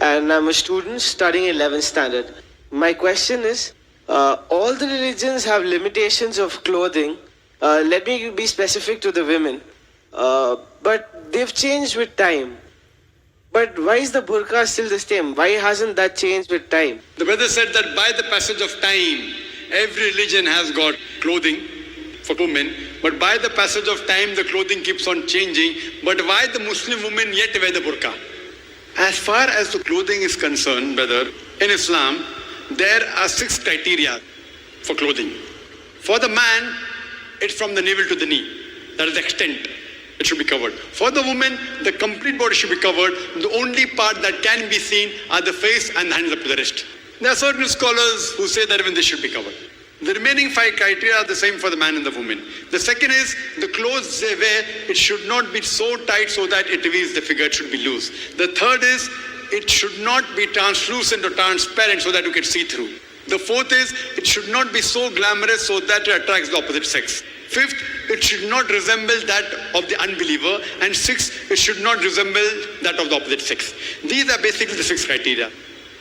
and I'm a student studying 11th standard. My question is, all the religions have limitations of clothing. Let me be specific to the women. But they've changed with time. But why is the burqa still the same? Why hasn't that changed with time? The brother said that by the passage of time, every religion has got clothing for women, but by the passage of time, the clothing keeps on changing. But why the Muslim women yet wear the burqa? As far as the clothing is concerned, brother, in Islam, there are 6 criteria for clothing. For the man, it's from the navel to the knee. That is the extent. It should be covered. For the woman, the complete body should be covered. The only part that can be seen are the face and the hands up to the wrist. There are certain scholars who say that even this should be covered. The remaining 5 criteria are the same for the man and the woman. The second is, the clothes they wear, it should not be so tight so that it reveals the figure, it should be loose. The third is, it should not be translucent or transparent so that you can see through. The fourth is, it should not be so glamorous so that it attracts the opposite sex. Fifth, it should not resemble that of the unbeliever. And sixth, it should not resemble that of the opposite sex. These are basically the 6 criteria.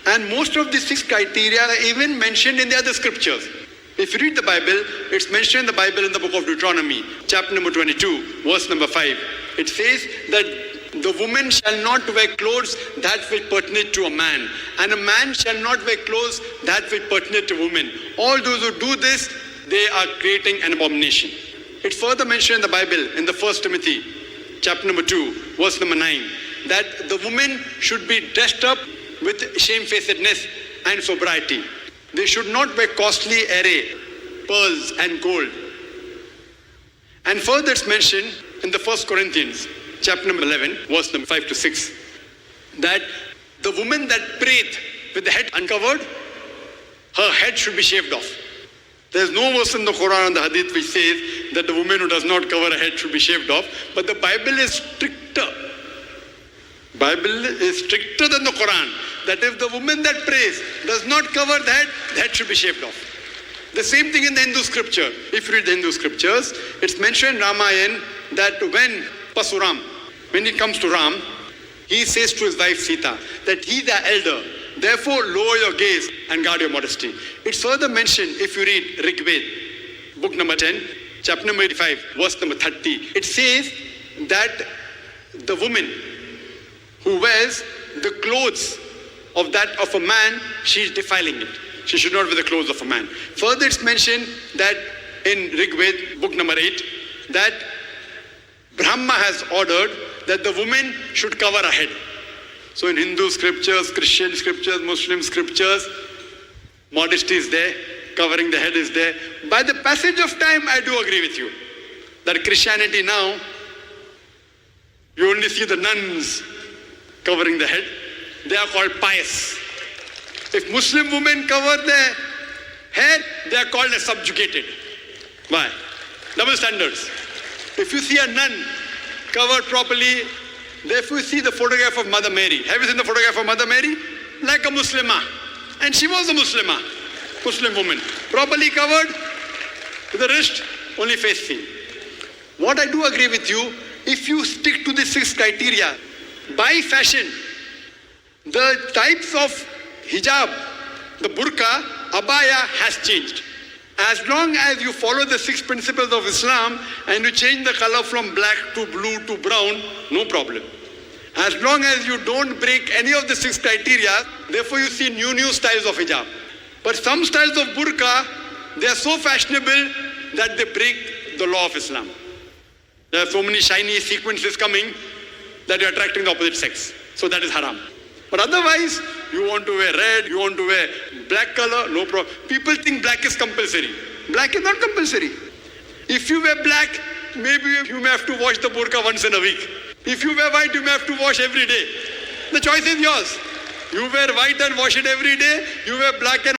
And most of these 6 criteria are even mentioned in the other scriptures. If you read the Bible, it's mentioned in the Bible in the book of Deuteronomy, chapter number 22, verse number 5. It says that the woman shall not wear clothes that will pertain to a man, and a man shall not wear clothes that will pertain to a woman. All those who do this, they are creating an abomination. It's further mentioned in the Bible in the 1 Timothy, chapter number 2, verse number 9, that the woman should be dressed up with shamefacedness and sobriety. They should not wear costly array, pearls and gold. And further it's mentioned in the 1 Corinthians, chapter number 11, verse number 5 to 6, that the woman that prayeth with the head uncovered, her head should be shaved off. There's no verse in the Quran and the Hadith which says that the woman who does not cover her head should be shaved off, but the Bible is stricter. Bible is stricter than the Quran, that if the woman that prays does not cover the head should be shaved off. The same thing in the Hindu scripture. If you read the Hindu scriptures, it's mentioned in Ramayana that when Pasuram, when it comes to Ram, he says to his wife Sita that he's the elder, therefore lower your gaze and guard your modesty. It's further mentioned if you read Rig Veda, book number 10, chapter number 85, verse number 30. It says that the woman who wears the clothes of a man, she is defiling it. She should not wear the clothes of a man. Further it's mentioned that in Rig Veda, book number 8, that Brahma has ordered that the woman should cover her head. So in Hindu scriptures, Christian scriptures, Muslim scriptures, modesty is there, covering the head is there. By the passage of time, I do agree with you that Christianity now, you only see the nuns covering the head. They are called pious. If Muslim women cover their hair, they are called as subjugated. Why? Double standards. If you see a nun covered properly, if you see the photograph of Mother Mary, have you seen the photograph of Mother Mary? Like a Muslimah. And she was a Muslimah, Muslim woman. Properly covered, to the wrist, only face seen. What I do agree with you, if you stick to the 6 criteria, by fashion, the types of hijab, the burqa, abaya has changed. As long as you follow the 6 principles of Islam and you change the color from black to blue to brown, no problem. As long as you don't break any of the 6 criteria, therefore you see new styles of hijab. But some styles of burqa, they are so fashionable that they break the law of Islam. There are so many shiny sequences coming that you're attracting the opposite sex. So that is haram. But otherwise, you want to wear red, you want to wear black color, no problem. People think black is compulsory. Black is not compulsory. If you wear black, maybe you may have to wash the burqa once in a week. If you wear white, you may have to wash every day. The choice is yours. You wear white and wash it every day. You wear black and